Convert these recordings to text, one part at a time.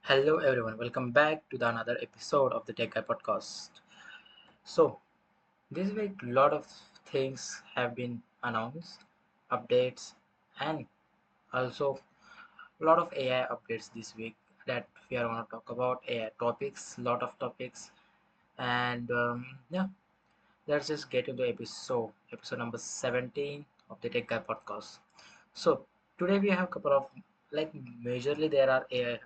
Hello everyone, welcome back to the another episode of the TechGuy Podcast. So this week a lot of things have been announced, updates, and also a lot of AI updates this week that we are going to talk about AI topics, lot of topics, and let's just get into episode number 17 of the TechGuy Podcast. So today we have a couple of majorly there are AI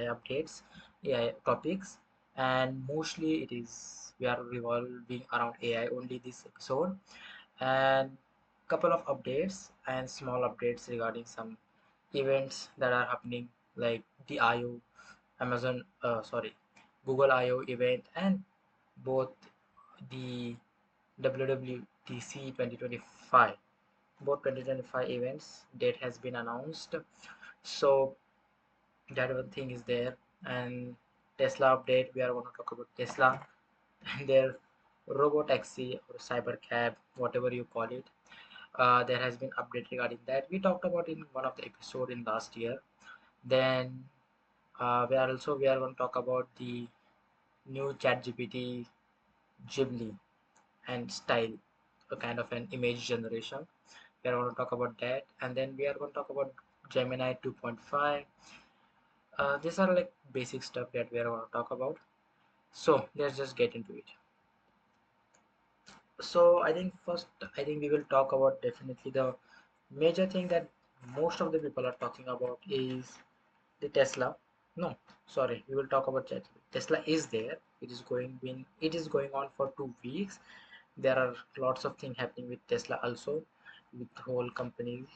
updates, AI topics, and mostly it is we are revolving around AI only this episode, and couple of updates and small updates regarding some events that are happening like the IO, Google IO event, and both the WWDC 2025. Both 2025 events date has been announced, so that one thing is there. And Tesla update, we are going to talk about Tesla and their robo taxi or cyber cab, whatever you call it. There has been update regarding that we talked about in one of the episode in last year. Then we are going to talk about the new ChatGPT Ghibli and style, a kind of an image generation. We are going to talk about that, and then we are going to talk about Gemini 2.5. These are like basic stuff that we are going to talk about. So let's just get into it. So I think we will talk about definitely the major thing that most of the people are talking about is the Tesla. No, sorry, we will talk about Tesla. Tesla is there. It is going on for 2 weeks. There are lots of things happening with Tesla also, with whole companies.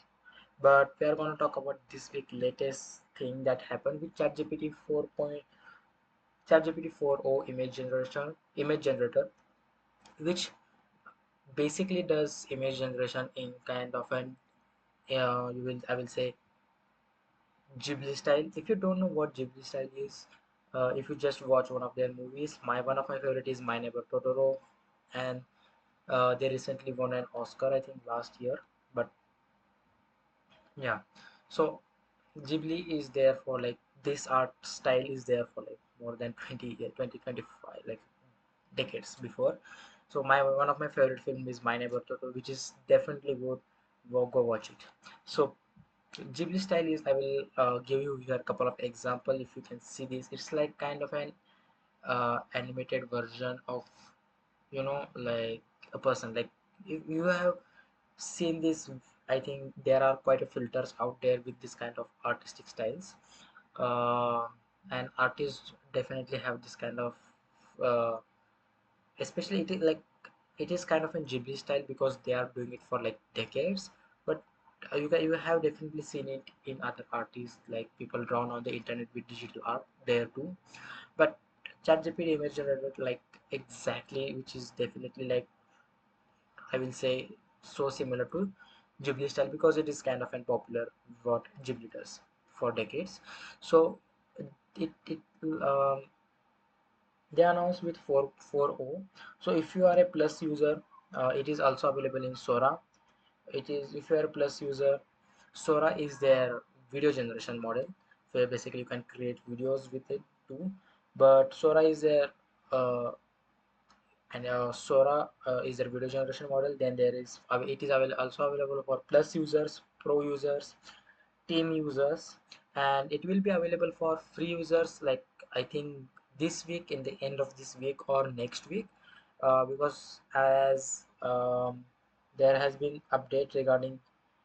But we are going to talk about this week latest thing that happened with ChatGPT-4o image generator, which basically does image generation in kind of an I will say Ghibli style. If you don't know what Ghibli style is, if you just watch one of their movies, my one of my favorite is My Neighbor Totoro, and they recently won an Oscar, I think last year. But yeah, so Ghibli is there for like this art style is there for like more than 20 25 like decades before. So my one of my favorite film is My Neighbor Totoro, which is definitely good. Go watch it. So Ghibli style is I will give you here a couple of example. If you can see this, it's like kind of an animated version of like a person. Like if you have seen this, I think there are quite a filters out there with this kind of artistic styles, uh, and artists definitely have this kind of uh, especially it is kind of a Ghibli style because they are doing it for like decades. But you have definitely seen it in other artists, like people drawn on the internet with digital art there too. But ChatGPT image generator like exactly, which is definitely like I will say so similar to Ghibli style because it is kind of an popular what Ghibli does for decades. So it they announced with 4.4o. So if you are a plus user, it is also available in Sora. It is if you are a plus user, Sora is their video generation model, where basically you can create videos with it too. But Sora is their Sora is their video generation model. Then there is it is also available for plus users, pro users, team users, and it will be available for free users like I think this week, in the end of this week or next week, because as there has been update regarding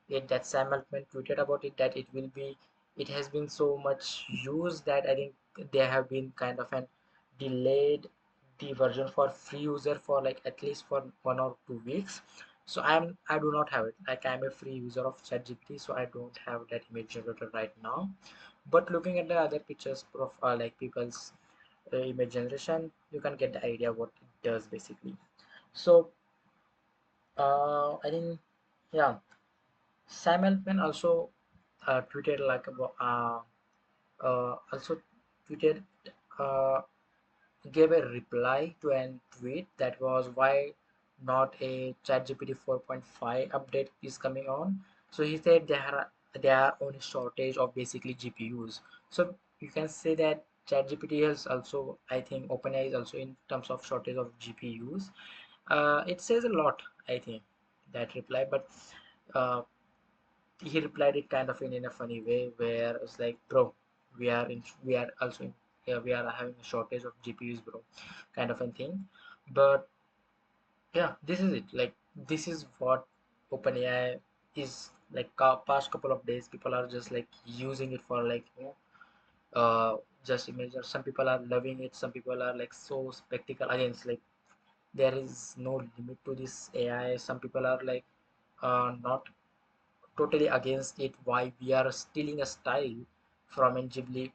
it that Sam Altman tweeted about it, that it has been so much used that I think they have been kind of an delayed the version for free user for like at least for 1 or 2 weeks. So I do not have it. Like I'm a free user of ChatGPT, so I don't have that image generator right now. But looking at the other pictures profile, like people's image generation, you can get the idea what it does basically. So I think yeah, Sam Altman also tweeted like about also tweeted uh, gave a reply to an tweet that was why not a ChatGPT 4.5 update is coming on. So he said there are on a shortage of basically GPUs. So you can say that ChatGPT is also, I think OpenAI is also in terms of shortage of GPUs. It says a lot, I think, that reply, but uh, he replied it kind of in a funny way, where it's like, bro, we are also in, yeah, we are having a shortage of GPUs, bro, kind of a thing. But yeah, this is it. Like, this is what OpenAI is like. Past couple of days, people are just like using it for like, just imagine, some people are loving it, some people are like so spectacle against, like, there is no limit to this AI. Some people are like not totally against it. Why we are stealing a style from in Ghibli,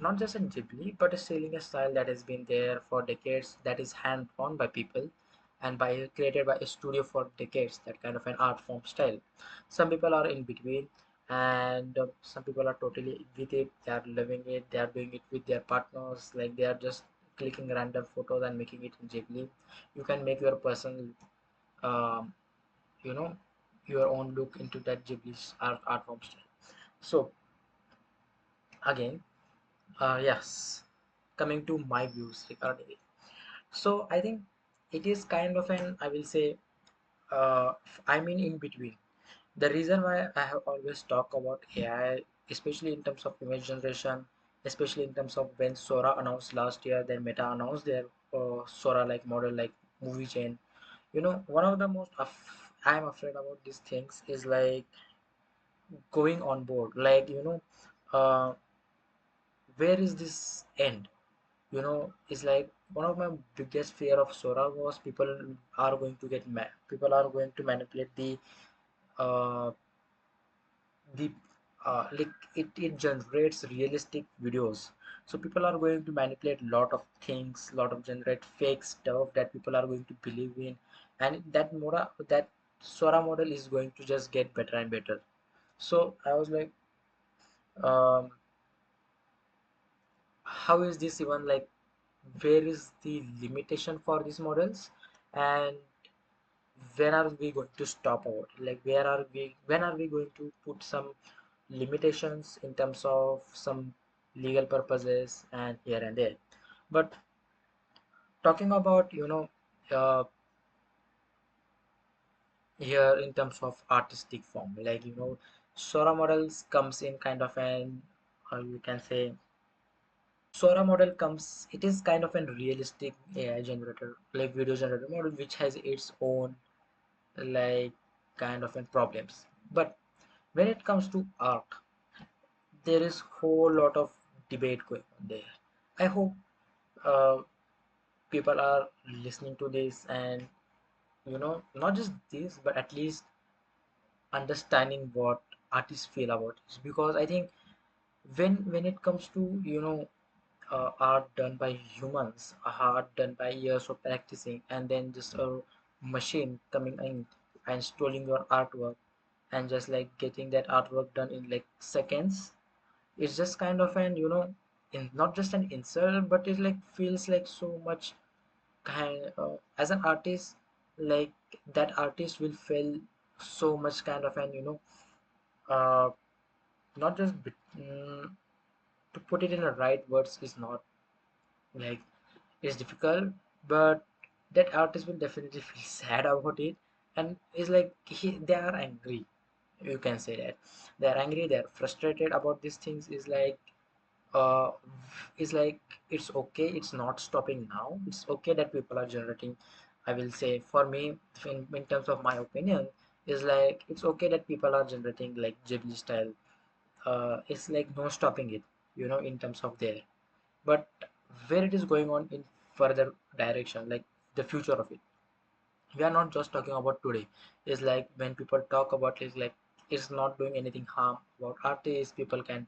not just in Ghibli, but stealing a style that has been there for decades, that is hand drawn by people and by created by a studio for decades, that kind of an art form style. Some people are in between, and some people are totally with it. They are loving it. They are doing it with their partners. Like, they are just clicking random photos and making it in Ghibli. You can make your personal, um, you know, your own look into that Ghibli's art form style. So again, yes, coming to my views regarding it. So I think it is kind of an, I will say, I mean, in between. The reason why I have always talked about AI, especially in terms of image generation, especially in terms of when Sora announced last year, then Meta announced their Sora like model, like movie chain. One of the most I'm afraid about these things is like going on board. Like, uh, where is this end? It's like one of my biggest fear of Sora was people are going to get mad. People are going to manipulate uh, the like it generates realistic videos. So people are going to manipulate lot of things, lot of generate fake stuff that people are going to believe in, and that Sora model is going to just get better and better. So I was like, um, how is this even like, where is the limitation for these models, and when are we going to stop about it? Like, when are we going to put some limitations in terms of some legal purposes and here and there. But talking about, uh, here in terms of artistic form, like, Sora models comes in kind of an, you can say, Sora model comes, it is kind of a realistic AI generator, like video generator model, which has its own like kind of problems. But when it comes to art, there is whole lot of debate going on there. I hope uh, people are listening to this, and not just this, but at least understanding what artists feel about this, because I think when it comes to, art done by humans, art done by years of practicing, and then just a machine coming in and stealing your artwork and just like getting that artwork done in like seconds, it's just kind of an, not just an insult, but it like feels like so much kind, as an artist, like that artist will feel so much kind of an, uh, not just to put it in the right words is not like, it's difficult, but that artist will definitely feel sad about it, and it's like they are angry, you can say that they are angry, they are frustrated about these things. Uh is like, it's okay, it's not stopping now, it's okay that people are generating, I will say, for me, in terms of my opinion, is like, it's okay that people are generating like Ghibli style. It's like no stopping it, in terms of there. But where it is going on in further direction, like the future of it, we are not just talking about today. It's like when people talk about, it's like, it's not doing anything harm about artists, people can,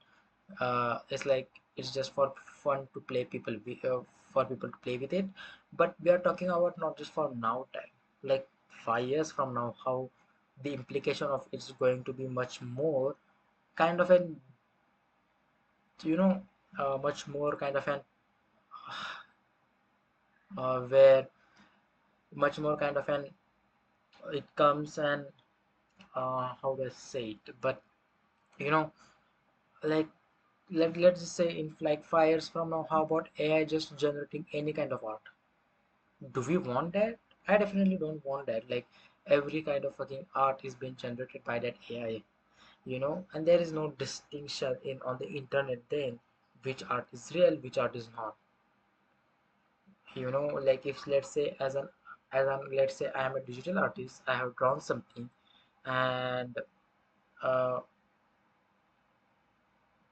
it's like, it's just for fun to play people for people to play with it. But we are talking about not just for now time, like 5 years from now, how the implication of it's going to be much more kind of an, you know much more kind of an, where much more kind of an, it comes and, how do I say it, but you know like, let's just say in like 5 years from now, how about AI just generating any kind of art? Do we want that? I definitely don't want that. Like every kind of fucking art is being generated by that AI, and there is no distinction in on the internet then which art is real, which art is not. Like if let's say as an let's say I am a digital artist, I have drawn something, and uh,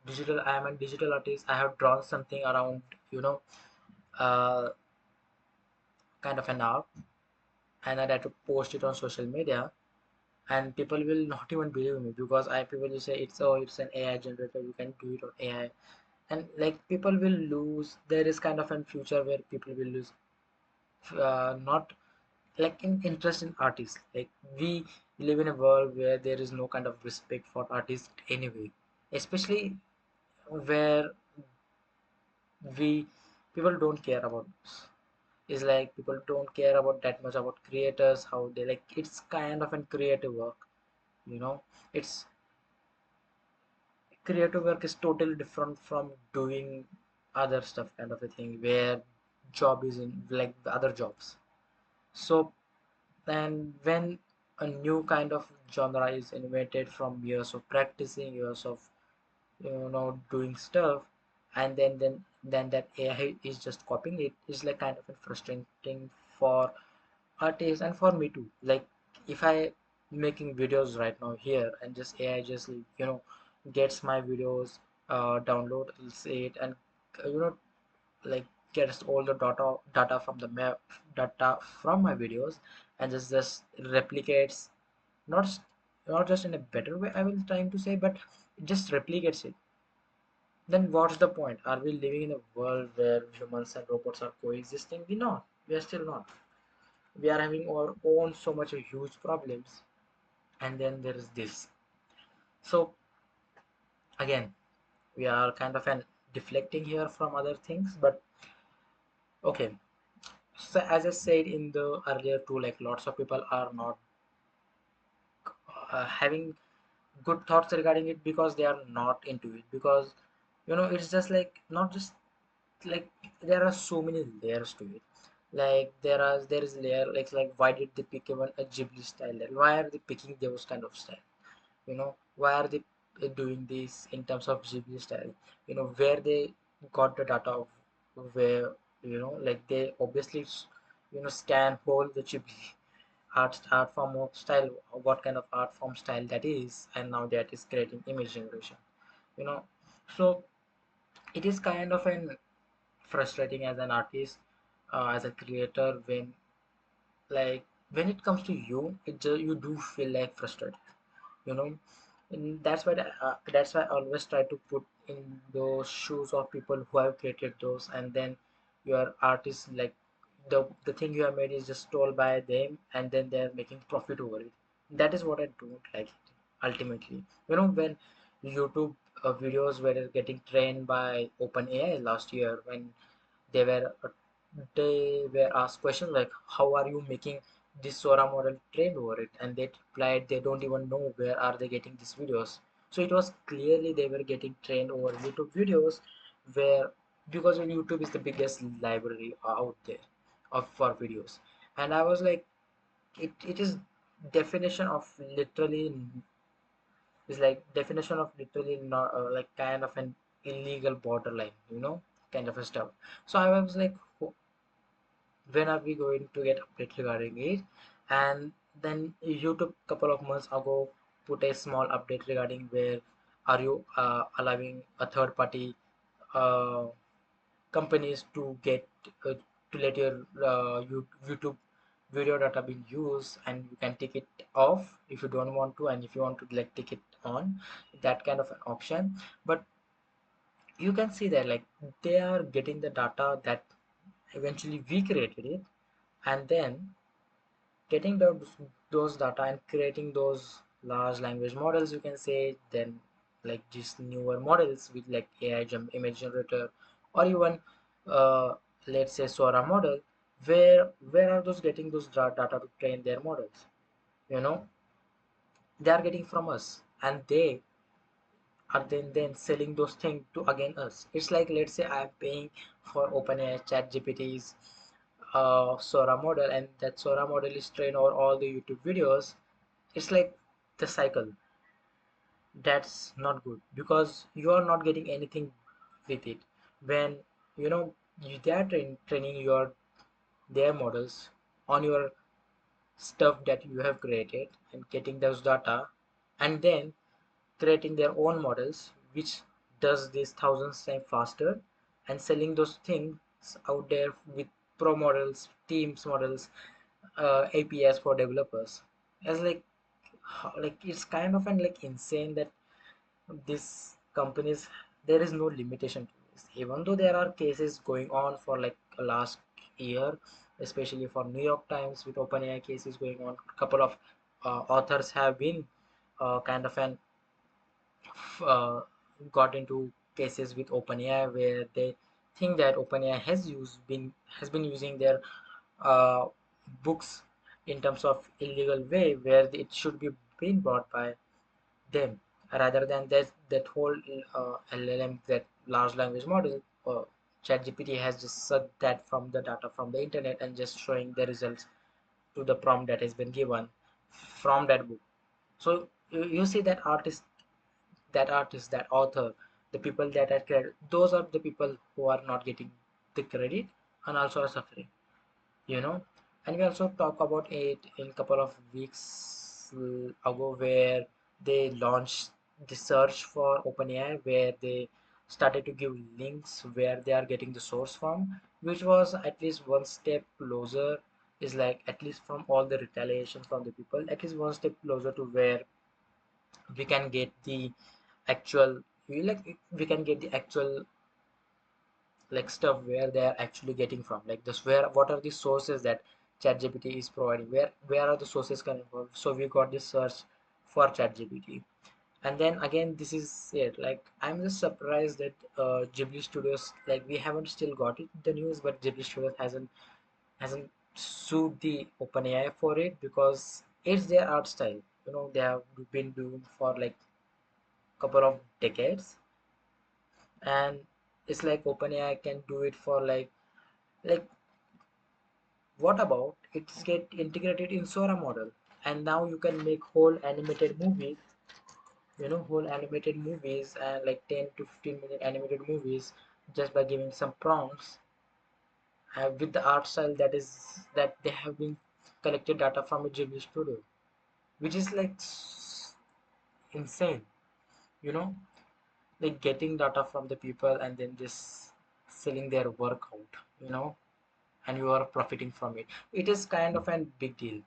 I am a digital artist, I have drawn something around, you know uh, kind of an art, and I had to post it on social media, and people will not even believe me because I people will say it's an AI generator, you can do it on AI. And like people will lose, there is kind of a future where people will lose not like in interest in artists. Like we live in a world where there is no kind of respect for artists anyway, especially where we people don't care about this. Is like people don't care about that much about creators, how they like it's kind of a creative work, you know it's creative work is totally different from doing other stuff kind of a thing where job is in like the other jobs. So and when a new kind of genre is invented from years of practicing, years of doing stuff, and then that AI is just copying it, is like kind of frustrating for artists and for me too. Like if I making videos right now here and just AI just gets my videos, downloads it, and like gets all the data from the map data from my videos, and just replicates, not not just in a better way I will trying to say, but it just replicates it. Then what's the point? Are we living in a world where humans and robots are coexisting? We are still not. We are having our own so much huge problems, and then there is this. So again, we are kind of an deflecting here from other things, but okay. So as I said in the earlier too, like lots of people are not having good thoughts regarding it because they are not into it, because it's just like not just like there are so many layers to it. Like there is layer like why did they pick even a Ghibli style? Like, why are they picking those kind of style? Why are they doing this in terms of Ghibli style? Where they got the data of where like they obviously scan whole the Ghibli art form of style, what kind of art form style that is, and now that is creating image generation. you know so it is kind of an frustrating as an artist, as a creator, when like when it comes to you, you do feel like frustrated, you know and that's why I always try to put in those shoes of people who have created those, and then your artist, like the thing you have made is just stole by them, and then they're making profit over it. That is what I don't like ultimately. When YouTube videos were getting trained by OpenAI last year, when they were asked questions like, how are you making this Sora model trained over it, and they replied they don't even know where are they getting these videos. So it was clearly they were getting trained over YouTube videos, where because YouTube is the biggest library out there of for videos. And I was like, it is definition of literally is like definition of literally not like kind of an illegal borderline, kind of a stuff. So I was like, when are we going to get update regarding it? And then YouTube couple of months ago put a small update regarding where are you allowing a third party uh, companies to get to let your YouTube video data being used, and you can take it off if you don't want to, and if you want to like take it on, that kind of an option. But you can see that like they are getting the data that eventually we created it, and then getting those data and creating those large language models, you can say, then like these newer models with like AI image generator, or even uh, let's say Sora model, where are those getting those data to train their models? you know they are getting from us, and they then selling those things to again us. It's like, let's say I'm paying for OpenAI ChatGPT's Sora model, and that Sora model is trained over all the YouTube videos. It's like the cycle. That's not good because you are not getting anything with it. When you know they are training their models on your stuff that you have created and getting those data, and then creating their own models which does this thousands times faster, and selling those things out there with pro models, teams models, APIs for developers. As like it's kind of an like insane that these companies, there is no limitation to this, even though there are cases going on for like last year, especially for New York Times with OpenAI cases going on. Couple of authors have been kind of an uh, got into cases with OpenAI where they think that OpenAI has been using their uh, books in terms of illegal way, where it should be being brought by them, rather than that whole LLM, that large language model. ChatGPT has just sucked that from the data from the internet and just showing the results to the prompt that has been given from that book. So you see that author, the people that are credit, those are the people who are not getting the credit and also are suffering, you know. And we also talk about it in couple of weeks ago, where they launched the search for OpenAI, where they started to give links where they are getting the source from, which was at least one step closer, is like at least from all the retaliation from the people, at least one step closer to where we can get the actual, we can get the actual like stuff where they are actually getting from, like this, where what are the sources that ChatGPT is providing, where are the sources coming from. So we got this search for ChatGPT. And then again, this is it, like I'm just surprised that Ghibli Studios, like we haven't still got it the news, but Ghibli Studios hasn't sued the OpenAI for it, because it's their art style, they have been doing for like couple of decades. And it's like OpenAI can do it for like what about it's get integrated in Sora model, and now you can make whole animated movies, whole animated movies, and like 10 to 15 minute animated movies, just by giving some prompts, with the art style that they have been collected data from a Ghibli studio, which is like insane, you know, like getting data from the people and then just selling their work out, and you are profiting from it. It is kind of a big deal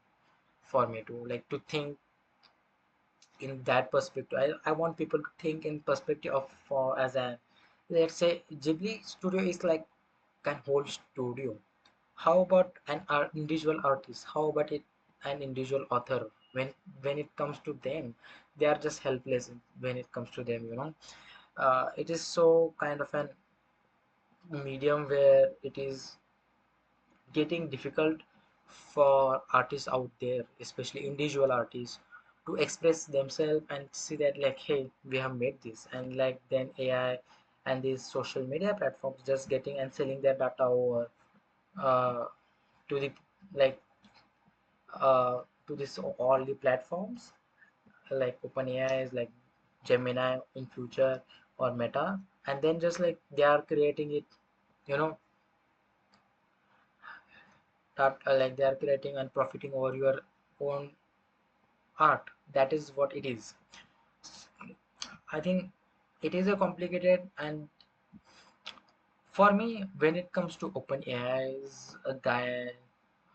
for me to like to think in that perspective. I want people to think in perspective of, for as a, let's say Ghibli studio is like an whole studio. How about an individual artist? How about it an individual author? When it comes to them, they are just helpless when it comes to them, it is so kind of an medium where it is getting difficult for artists out there, especially individual artists, to express themselves and see that like, hey, we have made this, and like then AI and these social media platforms just getting and selling their data over uh, to the like to this all the platforms like OpenAI is like Gemini in future, or Meta, and then just like they are creating it, you know, that like they are creating and profiting over your own art. That is what it is. I think it is a complicated, and for me when it comes to OpenAI is a guy,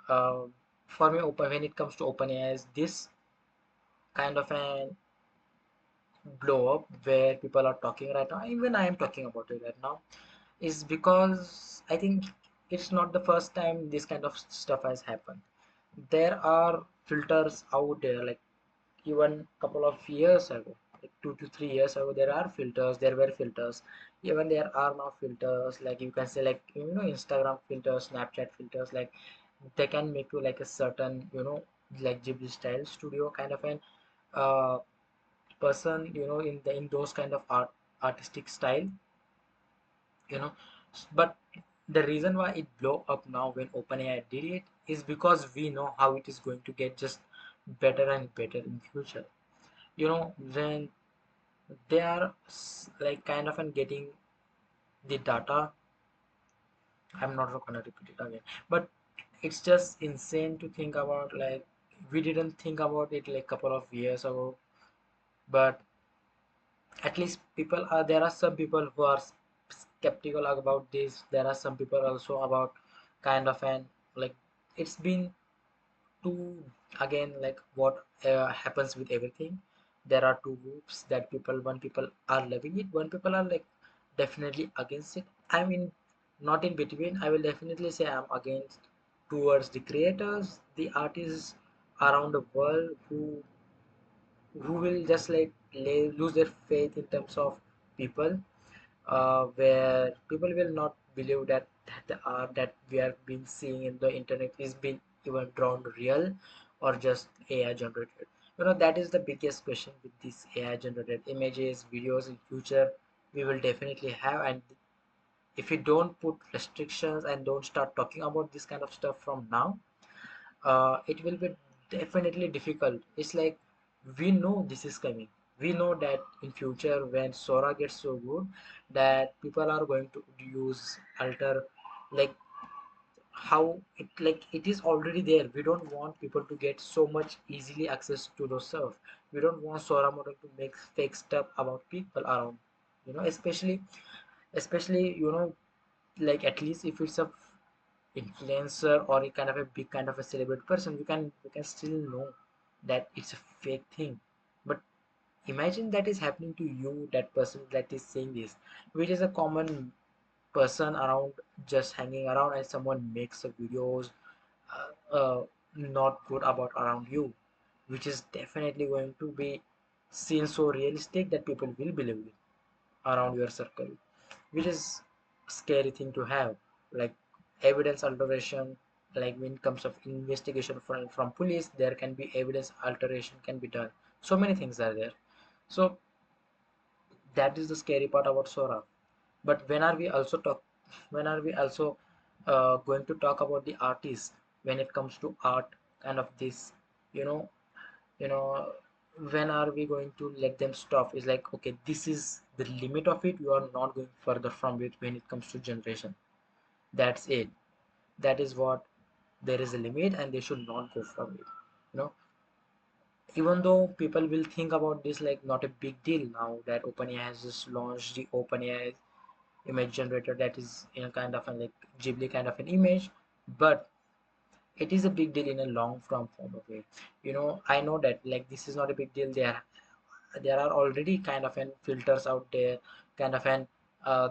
uh, for me open when it comes to OpenAI is this kind of an blow up where people are talking right now, even I am talking about it right now, is because I think it's not the first time this kind of stuff has happened. There are filters out there, like even couple of years ago, like 2 to 3 years ago, there were filters. Even there are now filters, like you can say, like Instagram filters, Snapchat filters, like they can make you like a certain like Ghibli style studio kind of an uh, person, in those kind of artistic style, you know. But the reason why it blow up now when OpenAI did it is because we know how it is going to get just better and better in future. When they are like kind of and getting the data, I'm not gonna repeat it again, but it's just insane to think about. Like, we didn't think about it like couple of years ago, but at least people are there are some people who are skeptical about this. There are some people also about kind of an, like, it's been two, again, like what happens with everything. There are two groups that people, one people are loving it, one people are like definitely against it. I mean, not in between. I will definitely say I'm against, towards the creators, the artists around the world who will just like lose their faith in terms of people, where people will not believe that the art that we are being seeing in the internet is being even drawn real or just AI generated. That is the biggest question with these AI generated images, videos in future we will definitely have. And if you don't put restrictions and don't start talking about this kind of stuff from now, it will be definitely difficult. It's like, we know this is coming. We know that in future when Sora gets so good that people are going to use alter, like how it, like it is already there. We don't want people to get so much easily access to those stuff. We don't want Sora model to make fake stuff about people around. Especially like, at least if it's a influencer or a kind of a big kind of a celebrity person, we can still know that it's a fake thing. But imagine that is happening to you, that person that is saying this, which is a common person around, just hanging around, and someone makes a videos not good about around you, which is definitely going to be seen so realistic that people will believe it around your circle, which is scary thing to have. Like, evidence alteration, like when it comes of investigation from police, there can be evidence alteration can be done. So many things are there. So that is the scary part about Sora. But when are we also going to talk about the artist when it comes to art, kind of this, you know you know when are we going to let them stop? It's like, okay, this is the limit of it, you are not going further from it. When it comes to generation, that's it. That is what, there is a limit and they should not go from it. you know Even though people will think about this like not a big deal, now that OpenAI has just launched the OpenAI image generator, that is in a kind of a like Ghibli kind of an image. But it is a big deal in a long form of it. I know that like this is not a big deal. There are already kind of an filters out there, kind of an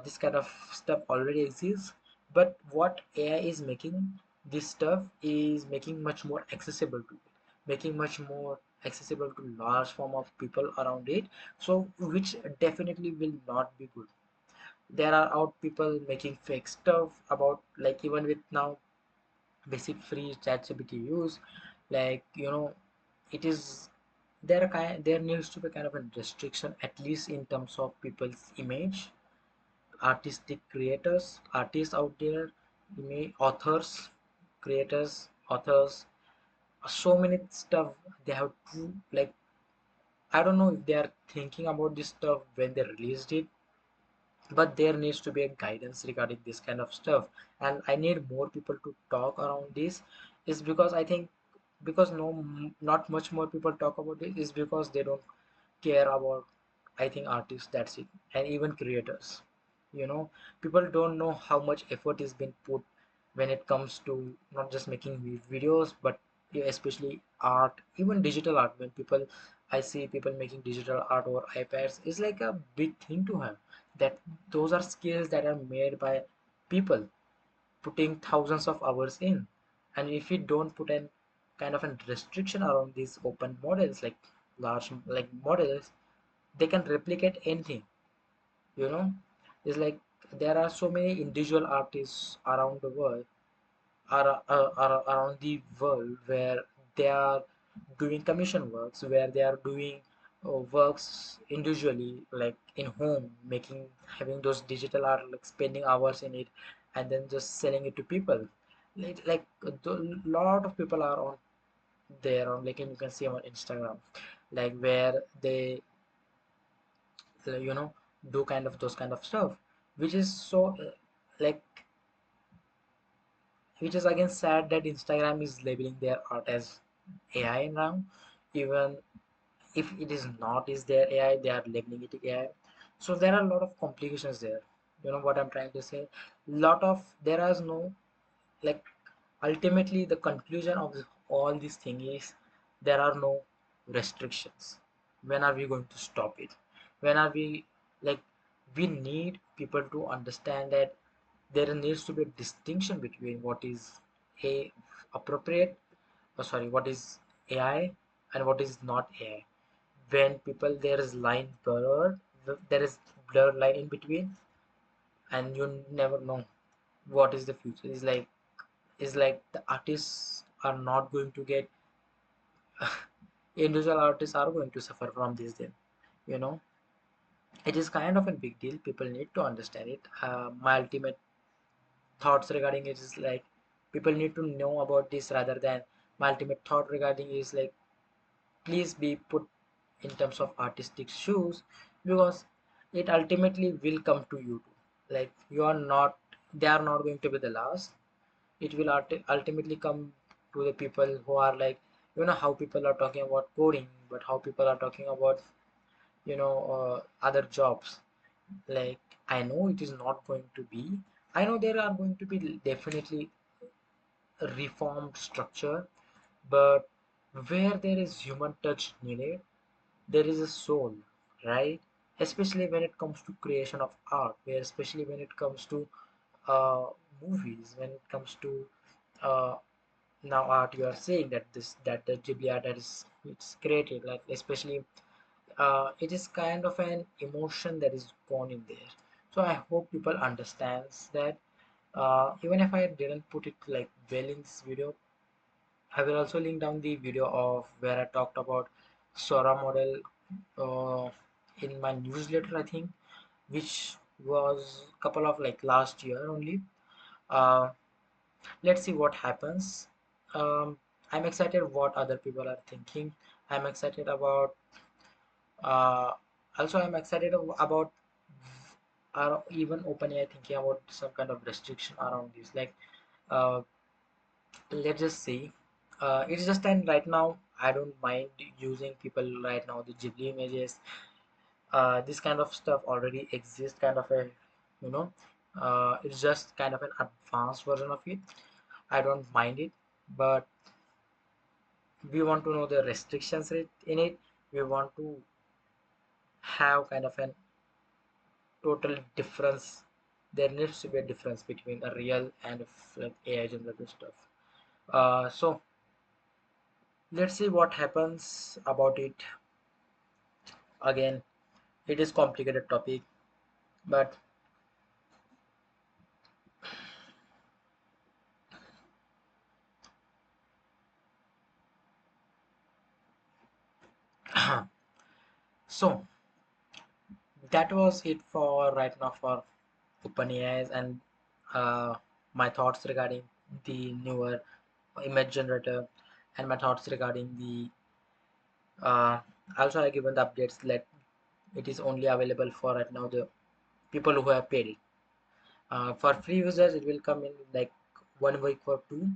this kind of stuff already exists. But what AI is making, this stuff is making much more accessible to it, making much more accessible to large form of people around it. So which definitely will not be good. There are out people making fake stuff about, like, even with now basic free ChatGPT use, like, it is there needs to be kind of a restriction, at least in terms of people's image, artistic creators, artists out there, image authors, creators, authors, so many stuff they have to, like, I don't know if they are thinking about this stuff when they released it, but there needs to be a guidance regarding this kind of stuff. And I need more people to talk around this, is because I think, because not much more people talk about it, is because they don't care about, I think, artists, that's it. And even creators, you know people don't know how much effort is being put when it comes to not just making videos, but especially art, even digital art. When people, I see people making digital art over iPads, is like a big thing to have. That those are skills that are made by people putting thousands of hours in. And if you don't put an kind of a restriction around these open models, like large like models, they can replicate anything. you know it's like, there are so many individual artists around the world, around the world, where they are doing commission works, where they are doing works individually, like in home, making having those digital art, like spending hours in it, and then just selling it to people. Like a lot of people are on there on, like, and you can see on Instagram, like where they you know do kind of those kind of stuff, which is so like which is again sad that Instagram is labeling their art as AI now. Even if it is not is their AI, they are labeling it AI. So there are a lot of complications there. You know what I'm trying to say? Lot of there is no, like, ultimately the conclusion of all this thing is there are no restrictions. When are we going to stop it? When are we, like, we need people to understand that there needs to be a distinction between what is a appropriate, sorry, what is AI and what is not AI. When people, there is line blurred, there is blurred line in between, and you never know what is the future. Is like the artists are not going to get individual artists are going to suffer from this then, you know. It is kind of a big deal, people need to understand it. My ultimate thoughts regarding it is like people need to know about this, rather than my ultimate thought regarding is like please be put in terms of artistic shoes, because it ultimately will come to you too. Like you are not, they are not going to be the last. It will ultimately come to the people who are like, you know how people are talking about coding, but how people are talking about, other jobs. Like, I know it is not going to be, I know there are going to be definitely a reformed structure, but where there is human touch needed, there is a soul, right? Especially when it comes to creation of art, where especially when it comes to uh, movies, when it comes to uh, now art, you are saying that the Ghibli art that is it's created, like especially it is kind of an emotion that is gone in there. So I hope people understands that. Even if I didn't put it like well in this video, I will also link down the video of where I talked about Sora model uh, in my newsletter, I think, which was a couple of like last year only. Uh, let's see what happens. I'm excited what other people are thinking. I'm excited about. Uh, Also, I'm excited about even OpenAI thinking about some kind of restriction around this. Like, uh, let's just see. It's just that right now I don't mind using people right now the Ghibli images. This kind of stuff already exists, kind of a, you know, it's just kind of an advanced version of it. I don't mind it, but we want to know the restrictions in it. We want to have kind of an total difference. There needs to be a difference between a real and like AI generated stuff. So let's see what happens about it. Again, it is complicated topic, but so that was it for right now for OpenAIs and my thoughts regarding the newer image generator, and my thoughts regarding the also I given the updates that it is only available for right now the people who have paid it. For free users, it will come in like 1 week or two.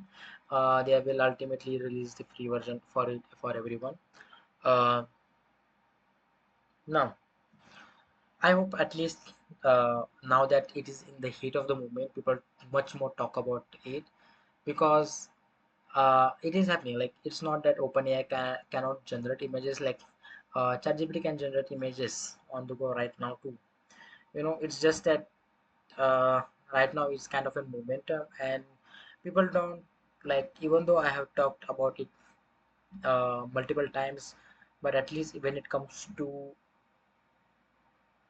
They will ultimately release the free version for it for everyone. Uh, Now, I hope at least now that it is in the heat of the moment, people much more talk about it, because it is happening. Like, it's not that OpenAI cannot generate images. Like, ChatGPT can generate images on the go right now too. It's just that uh, right now it's kind of a momentum, and people don't, like, even though I have talked about it multiple times, but at least when it comes to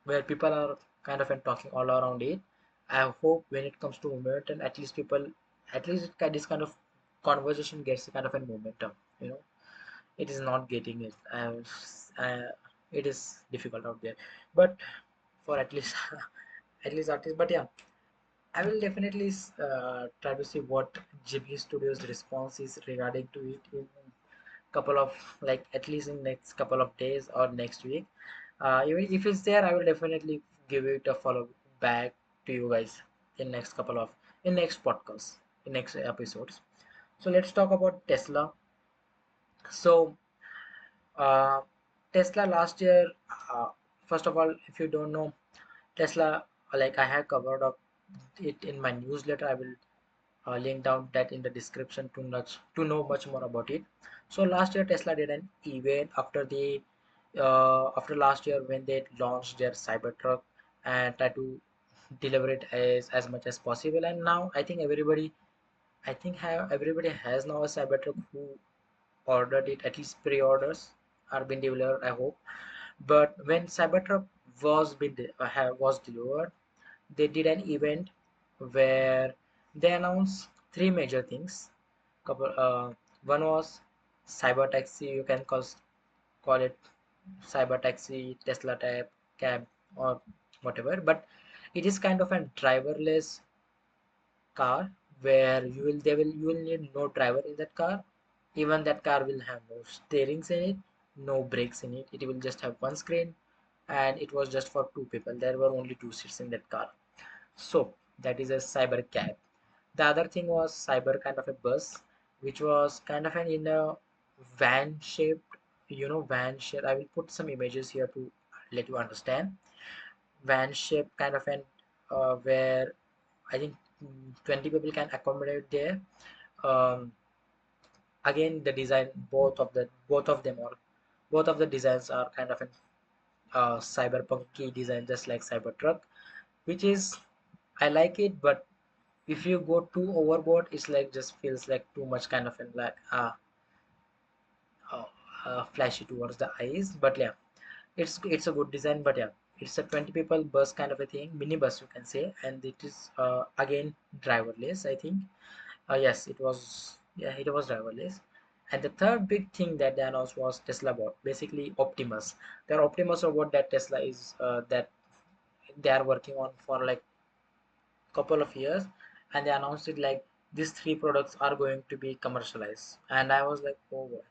where people are kind of talking all around it, I hope when it comes to momentum, at least people, at least this kind of conversation gets kind of a momentum. It is not getting it. it is difficult out there. But for at least at least artists. But yeah, I will definitely try to see what Ghibli Studios response is regarding to it in couple of, like, at least in next couple of days or next week. Even if it's there, I will definitely give it a follow back to you guys in next couple of, in next podcast, in next episodes. So let's talk about Tesla. So uh, Tesla last year, uh, first of all, if you don't know Tesla, like I have covered up it in my newsletter. I will link down that in the description to know much more about it. So last year Tesla did an event after the after last year when they launched their Cybertruck and tried to deliver it as much as possible. And now I think have everybody has now a Cybertruck who ordered it, at least pre-orders are being delivered, I hope. But when Cybertruck was delivered, they did an event where they announced three major things. Couple, one was cyber taxi. You can call it cyber taxi, Tesla type cab, or whatever. But it is kind of a driverless car where you will need no driver in that car. Even that car will have no steerings in it, no brakes in it. It will just have one screen, and it was just for two people. There were only two seats in that car. So that is a cyber cab. The other thing was cyber kind of a bus, which was kind of an in a van shaped, van shaped. I will put some images here to let you understand. Van shaped kind of an where I think 20 people can accommodate there. Um, Again, the design, both of the designs are kind of an cyberpunky design, just like Cybertruck, which is, I like it, but if you go too overboard, it's like just feels like too much kind of an like uh, flashy towards the eyes. But yeah, it's a good design. But yeah, it's a 20 people bus kind of a thing, mini bus you can say, and it is again driverless, I think. Yes, it was. Yeah, it was driverless. And the third big thing that they announced was Tesla Bot, basically Optimus. Their Optimus robot that Tesla is that they are working on for like couple of years, and they announced it like these three products are going to be commercialized. And I was like, oh boy.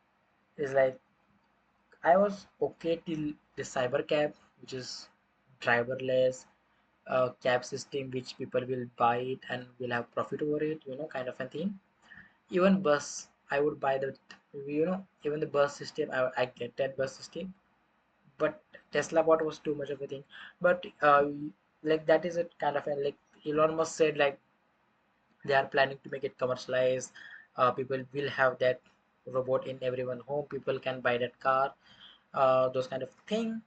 It's like I was okay till the cyber cab, which is driverless cab system, which people will buy it and will have profit over it, kind of a thing. Even bus, I would buy the, even the bus system, I get that bus system. But Tesla bot was too much of a thing. But like that is a kind of a, like Elon Musk said, like they are planning to make it commercialized. People will have that robot in everyone home. People can buy that car, those kind of thing.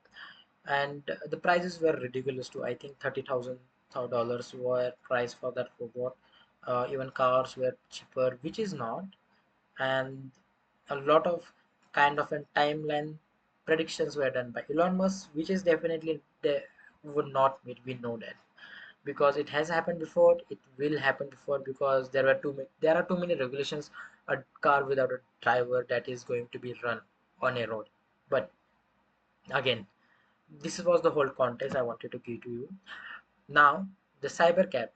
And the prices were ridiculous too. I think $30,000 were price for that robot. Even cars were cheaper, which is not. And a lot of kind of a timeline predictions were done by Elon Musk, which is definitely they would not meet. We know that because it has happened before, it will happen before, because there are too many regulations. A car without a driver that is going to be run on a road. But again, this was the whole context I wanted to give to you. Now the cybercab,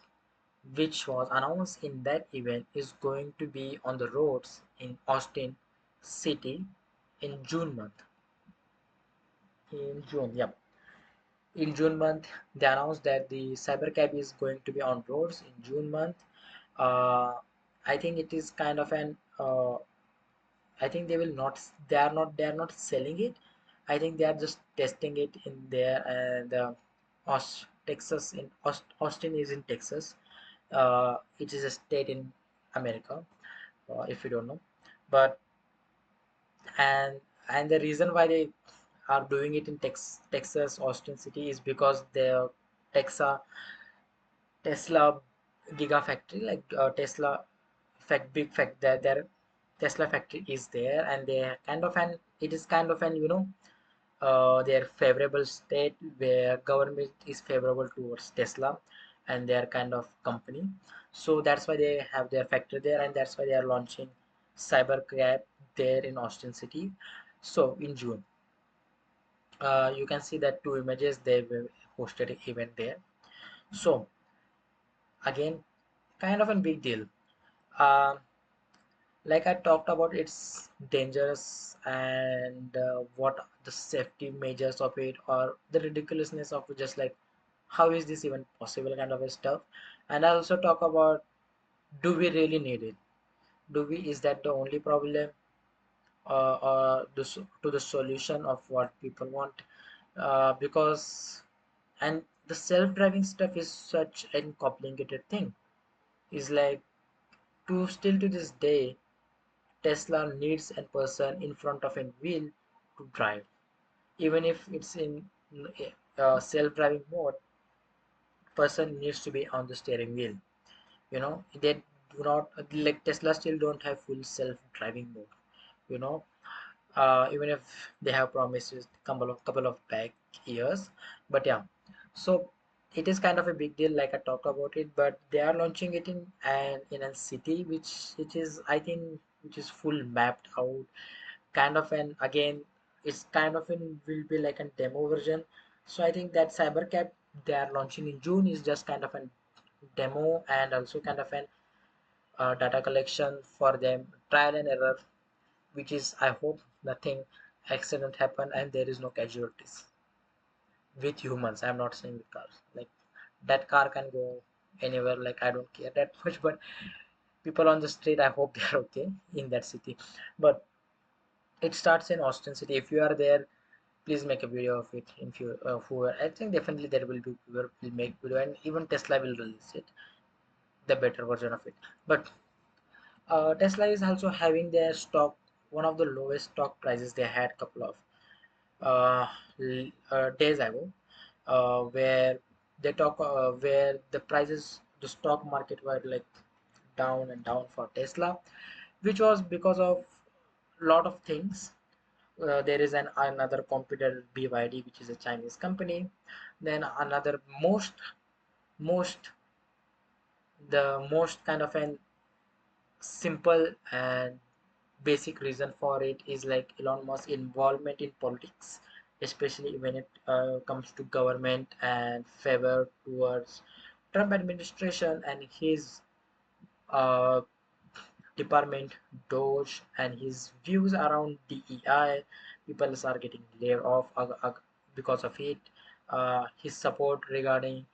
which was announced in that event, is going to be on the roads in Austin City in June month. In June, yep. In June month, they announced that the cybercab is going to be on roads in June month. Uh, I think it is kind of an. I think they will not. They are not selling it. I think they are just testing it in there. And Texas, in Austin is in Texas. It is a state in America. If you don't know, but and the reason why they are doing it in Texas, Austin City, is because their Texas Tesla Gigafactory, like big fact that their Tesla factory is there, and they kind of an it is kind of an their favorable state where government is favorable towards Tesla and their kind of company. So that's why they have their factory there, and that's why they are launching Cybercab there in Austin City. So in June. You can see that two images they were posted event there. So again, kind of a big deal. uh, like I talked about, it's dangerous, and what the safety measures of it, or the ridiculousness of it, just like how is this even possible kind of a stuff. And I also talk about, do we really need it? Do we, is that the only problem, or to the solution of what people want? Because and the self-driving stuff is such a complicated thing. Is like, to still to this day, Tesla needs a person in front of a wheel to drive. Even if it's in self-driving mode, person needs to be on the steering wheel. They do not, like Tesla still don't have full self-driving mode. You know, even if they have promises couple of back years. But yeah, so it is kind of a big deal, like I talked about it. But they are launching it in a city which is, I think, which is full mapped out, kind of an, again, it's kind of in, will be like a demo version. So I think that cybercab they are launching in June is just kind of a demo, and also kind of an data collection for them, trial and error, which is, I hope nothing accident happen and there is no casualties with humans. I'm not saying with cars. Like, that car can go anywhere. Like, I don't care that much, but people on the street, I hope they're okay in that city. But it starts in Austin City. If you are there, please make a video of it. In few, who I think definitely there will be people will make video, and even Tesla will release it, the better version of it. But Tesla is also having their stock, one of the lowest stock prices they had couple of uh, days ago, where the prices, the stock market were like down and down for Tesla, which was because of lot of things. There is another competitor, BYD, which is a Chinese company. Then another most the most kind of an simple and basic reason for it is like Elon Musk's involvement in politics, especially when it comes to government and favor towards Trump administration and his uh, department, Doge, and his views around DEI. People are getting laid off because of it. His support regarding,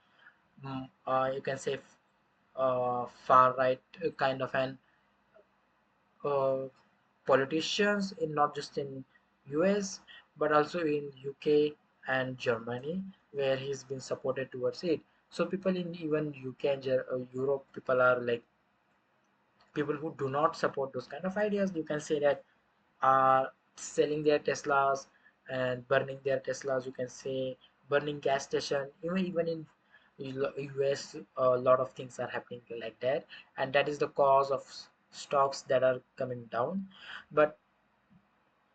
you can say, far right kind of an uh, politicians, in not just in US but also in UK and Germany, where he's been supported towards it. So people in even UK and Europe, people are like, people who do not support those kind of ideas, you can say that, are selling their Teslas and burning their Teslas. You can say burning gas station. Even in US, a lot of things are happening like that, and that is the cause of stocks that are coming down. But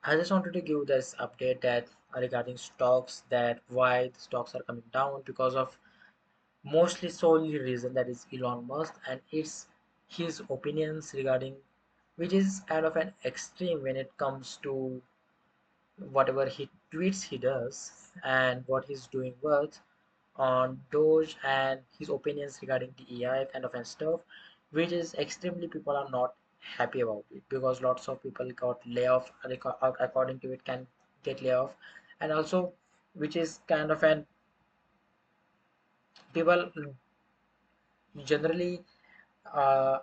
I just wanted to give this update that regarding stocks, that why the stocks are coming down, because of mostly solely reason that is Elon Musk, and it's his opinions regarding, which is kind of an extreme when it comes to whatever he tweets he does and what he's doing works on Doge, and his opinions regarding the AI kind of and stuff, which is extremely people are not happy about it, because lots of people got layoff, according to it, can get layoff. And also, which is kind of an, people generally uh,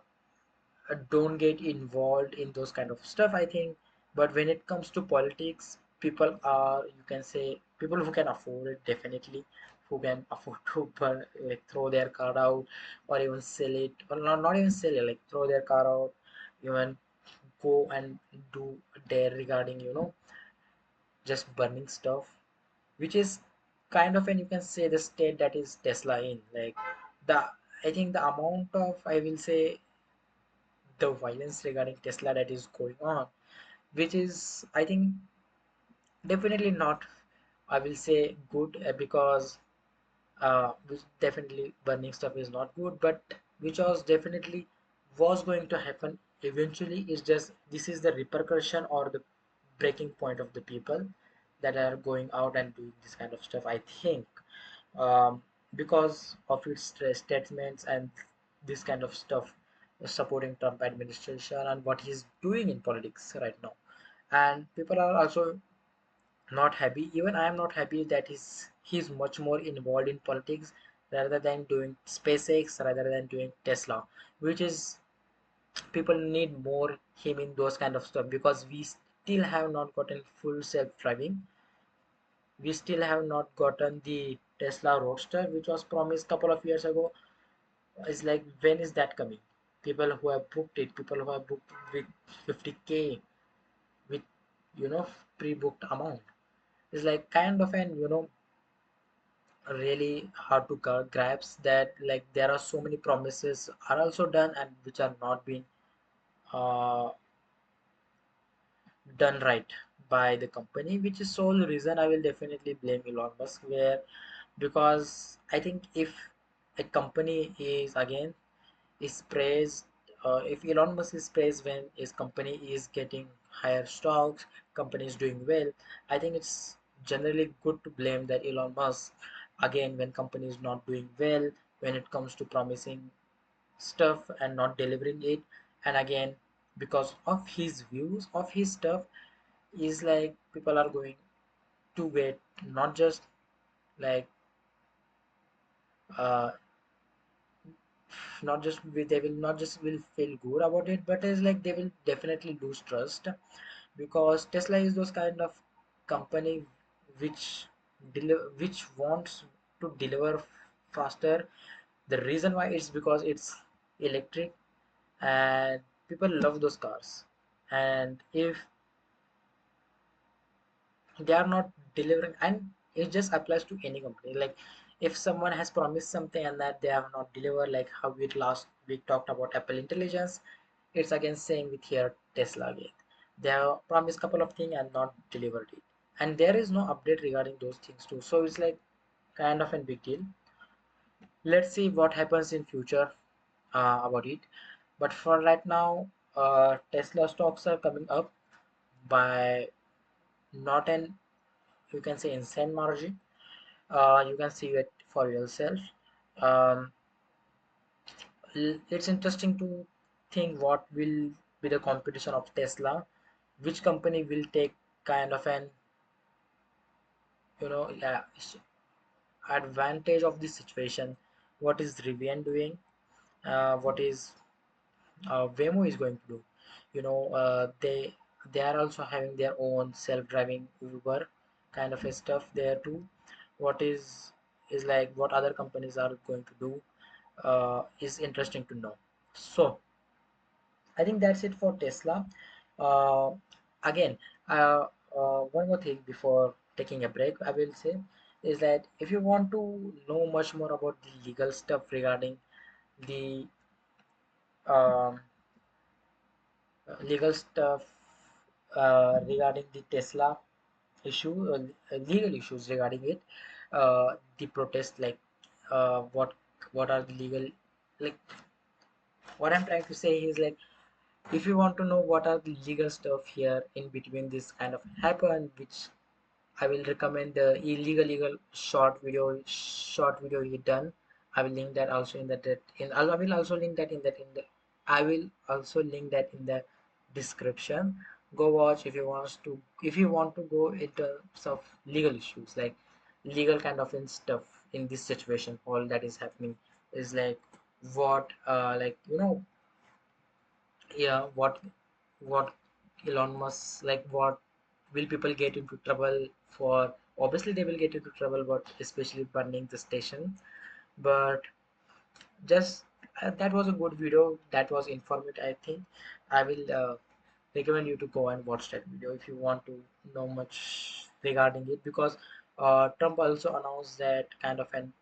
don't get involved in those kind of stuff, I think. But when it comes to politics, people are, you can say, people who can afford it, definitely, who can afford to like throw their car out, or even sell it, or not even sell it, like throw their car out, even go and do dare regarding, just burning stuff, which is kind of an, you can say, the state that is Tesla in. Like, the I think the amount of, I will say, the violence regarding Tesla that is going on, which is, I think, definitely not, I will say, good, because which definitely burning stuff is not good, but which was definitely was going to happen eventually. Is just, this is the repercussion or the breaking point of the people. that are going out and doing this kind of stuff. I think um, because of its statements and this kind of stuff, supporting Trump administration and what he's doing in politics right now. And people are also not happy. Even I am not happy that he's much more involved in politics rather than doing SpaceX, rather than doing Tesla, which is people need more him in those kind of stuff, because we still have not gotten full self-driving. We still have not gotten the Tesla Roadster, which was promised couple of years ago. It's like, when is that coming? People who have booked it, people who have booked with 50K, with pre-booked amount, is like kind of an really hard to grasp that, like, there are so many promises are also done and which are not being uh, done right by the company, which is sole reason I will definitely blame Elon Musk. Where, because I think if a company is again is praised, if Elon Musk is praised when his company is getting higher stocks, company is doing well, I think it's generally good to blame that Elon Musk again when company is not doing well, when it comes to promising stuff and not delivering it. And again, because of his views of his stuff, is like people are going to wait, not just like uh not just they will not just will feel good about it, but it's like they will definitely lose trust, because Tesla is those kind of company which which wants to deliver faster. The reason why it's because it's electric, and people love those cars. And if they are not delivering, and it just applies to any company, like if someone has promised something and that they have not delivered, like how we last week talked about Apple Intelligence, it's again saying with here Tesla again, they have promised couple of things and not delivered it, and there is no update regarding those things too. So it's like kind of a big deal. Let's see what happens in future about it. But for right now, Tesla stocks are coming up by not an, you can say, insane margin. You can see it for yourself. um, it's interesting to think what will be the competition of Tesla, which company will take kind of an yeah, advantage of this situation. What is Rivian doing? What is Waymo is going to do? They are also having their own self-driving Uber kind of a stuff there too. What is like what other companies are going to do is interesting to know. So I think that's it for Tesla. Uh, again, one more thing before taking a break, I will say is that if you want to know much more about the legal stuff regarding the um, legal stuff regarding the Tesla issue, legal issues regarding it, the protest, like what are the legal, like what I'm trying to say is like, if you want to know what are the legal stuff here in between this kind of happen, which I will recommend the illegal legal short video he done. I will link that also in that in I will also link that in that in the I will also link that in the description. Go watch if you want to go into some legal issues, like legal kind of in stuff in this situation. All that is happening is like what like yeah, what Elon Musk, like what will people get into trouble for? Obviously they will get into trouble, but especially burning the station. But just that was a good video, that was informative. I think I will recommend you to go and watch that video if you want to know much regarding it, because Trump also announced that kind of an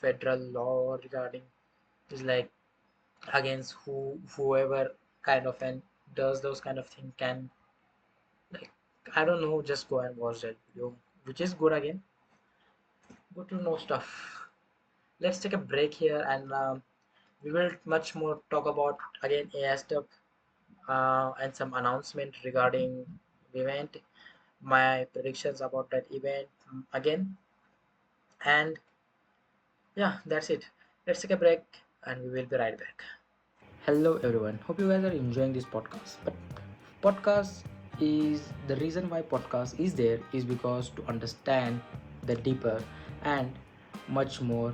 federal law regarding is like against whoever kind of and does those kind of thing can, like, I don't know, just go and watch that video, which is good again, good to know stuff. Let's take a break here, and we will much more talk about again AI stuff and some announcement regarding the event. my predictions about that event again. And yeah, that's it. Let's take a break and we will be right back. Hello everyone. Hope you guys are enjoying this podcast. But podcast is the reason why podcast is there is because to understand the deeper and much more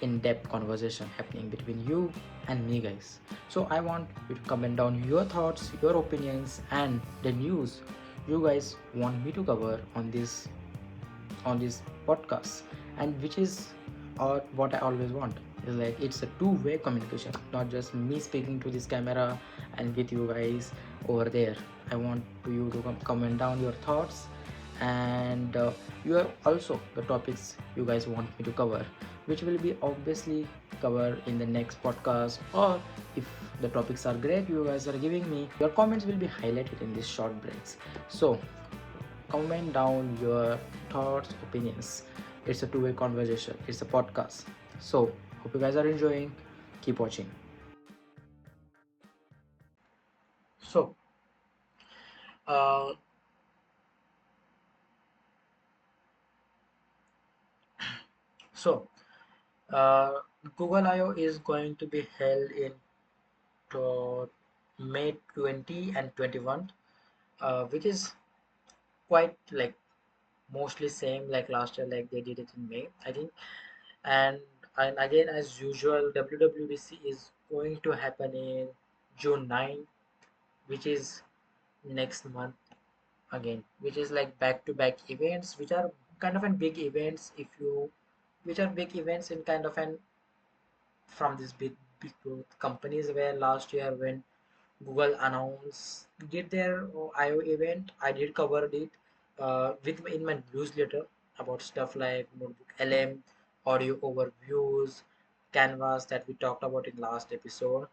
in-depth conversation happening between you and me guys. So I want you to comment down your thoughts, your opinions and the news you guys want me to cover on this podcast, and which is what I always want is like it's a two-way communication, not just me speaking to this camera and with you guys over there. I want you to comment down your thoughts and you are also the topics you guys want me to cover, which will be obviously covered in the next podcast, or if the topics are great you guys are giving me, your comments will be highlighted in these short breaks. So comment down your thoughts, opinions. It's a two-way conversation. It's a podcast. So hope you guys are enjoying. Keep watching. So, uh, so uh, Google I/O is going to be held in May 20 and 21, which is quite like mostly same like last year, like they did it in May, I think. And and again, as usual, WWDC is going to happen in June 9, which is next month again, which is like back to back events, which are kind of an big events if you, which are big events in kind of an from these big growth companies, where last year when Google announced did their IO event, I did cover it with in my newsletter about stuff like notebook LM, audio overviews, canvas that we talked about in last episode,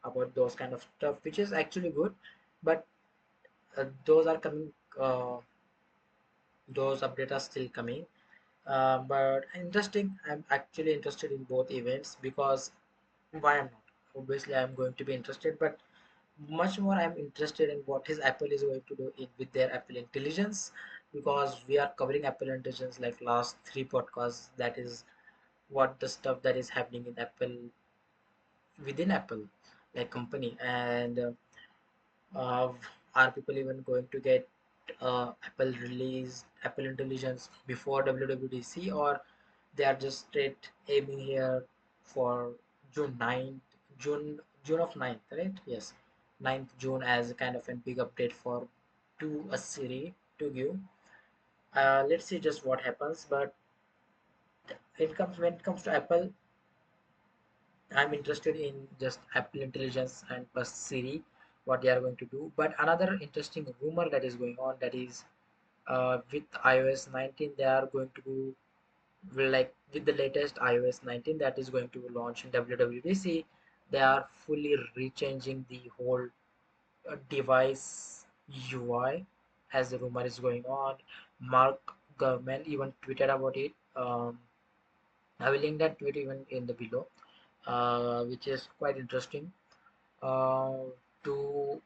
about those kind of stuff, which is actually good. But those are coming, those updates are still coming. But interesting, I'm actually interested in both events because why I'm not? Obviously, I'm going to be interested, but much more I'm interested in what his Apple is going to do with their Apple Intelligence, because we are covering Apple Intelligence like last three podcasts. That is what the stuff that is happening in Apple, within Apple like company. And uh, are people even going to get Apple release Apple Intelligence before WWDC, or they are just straight aiming here for June 9th, June of 9th, right? Yes, 9th June as a kind of a big update for to a Siri to give. Let's see just what happens. But it comes when it comes to Apple, I'm interested in just Apple Intelligence and plus Siri, what they are going to do. But another interesting rumor that is going on, that is with iOS 19, they are going to do, well, like with the latest iOS 19 that is going to launch in WWDC, they are fully rechanging the whole device UI, as the rumor is going on. Mark Gurman even tweeted about it. I will link that tweet even in the below, which is quite interesting uh, to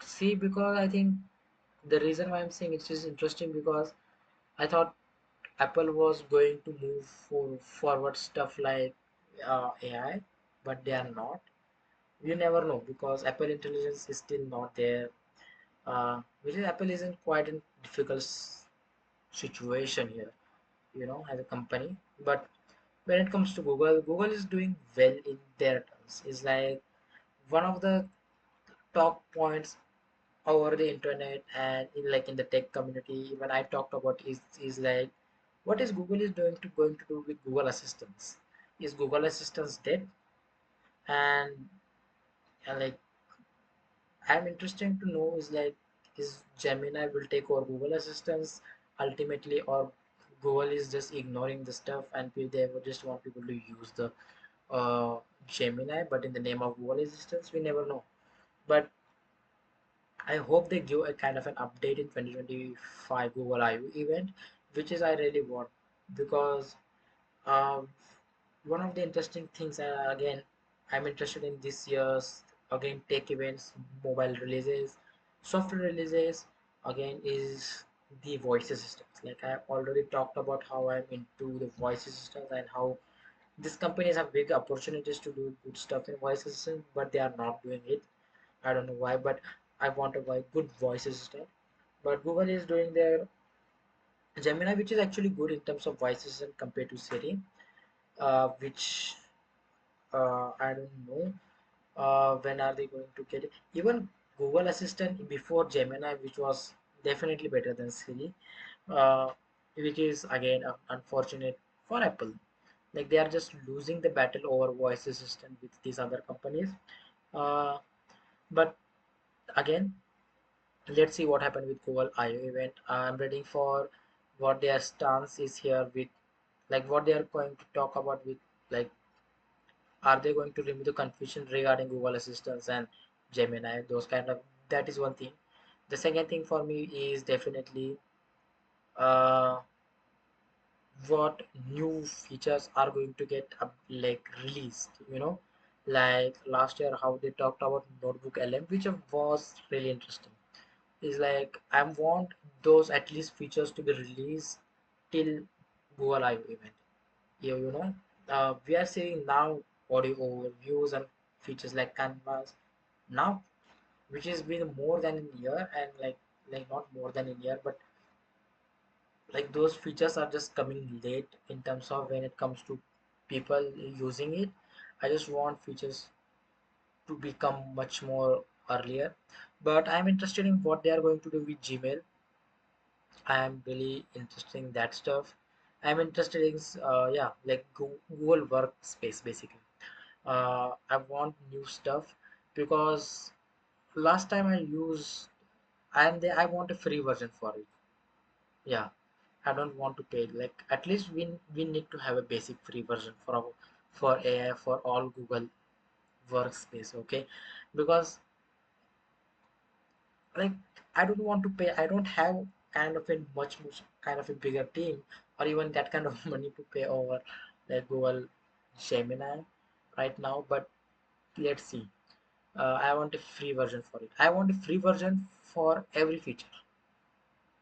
see, because I think the reason why I'm saying it is interesting because I thought Apple was going to move forward stuff like AI, but they are not. You never know because Apple Intelligence is still not there. Which is Apple is in quite a difficult situation here, as a company. But when it comes to Google, Google is doing well in their terms. It's like one of the top points over the internet and in the tech community. When I talked about is like what is Google is going to do with Google Assistants? Is Google Assistants dead? And, like I'm interested to know is like is Gemini will take over Google Assistants ultimately, or Google is just ignoring the stuff and they would just want people to use the Gemini, but in the name of Google Assistants, we never know. But I hope they give a kind of an update in 2025 Google I/O event, which is I really want, because um, one of the interesting things, again, I'm interested in this year's again tech events, mobile releases, software releases. Again, is the voice assistants. Like I already talked about how I'm into the voice assistants and how these companies have big opportunities to do good stuff in voice assistant, but they are not doing it. I don't know why, but I want to buy good voice assistant. But Google is doing their Gemini, which is actually good in terms of voice assistant compared to Siri, which I don't know when are they going to get it. Even Google Assistant before Gemini, which was definitely better than Siri, uh, which is again unfortunate for Apple. Like they are just losing the battle over voice assistant with these other companies. Uh, but again, let's see what happened with Google I/O event. I'm ready for what their stance is here with, like what they are going to talk about with, like are they going to remove the confusion regarding Google Assistants and Gemini, those kind of, that is one thing. The second thing for me is definitely uh, what new features are going to get like released, like last year how they talked about Notebook LM, which was really interesting. Is like I want those at least features to be released till Google I/O event. We are seeing now audio overviews and features like Canvas now, which has been more than a year, and like not more than a year, but like those features are just coming late in terms of when it comes to people using it. I just want features to become much more earlier, but I'm interested in what they are going to do with Gmail. I am really interested in that stuff. I'm interested in yeah, like Google Workspace basically. I want new stuff because last time I used, and I want a free version for it. Yeah, I don't want to pay. Like at least we need to have a basic free version for AI for all Google Workspace. Okay, because like I don't want to pay. I don't have kind of a much kind of a bigger team or even that kind of money to pay over like Google Gemini right now. But let's see. I want a free version for it. I want a free version for every feature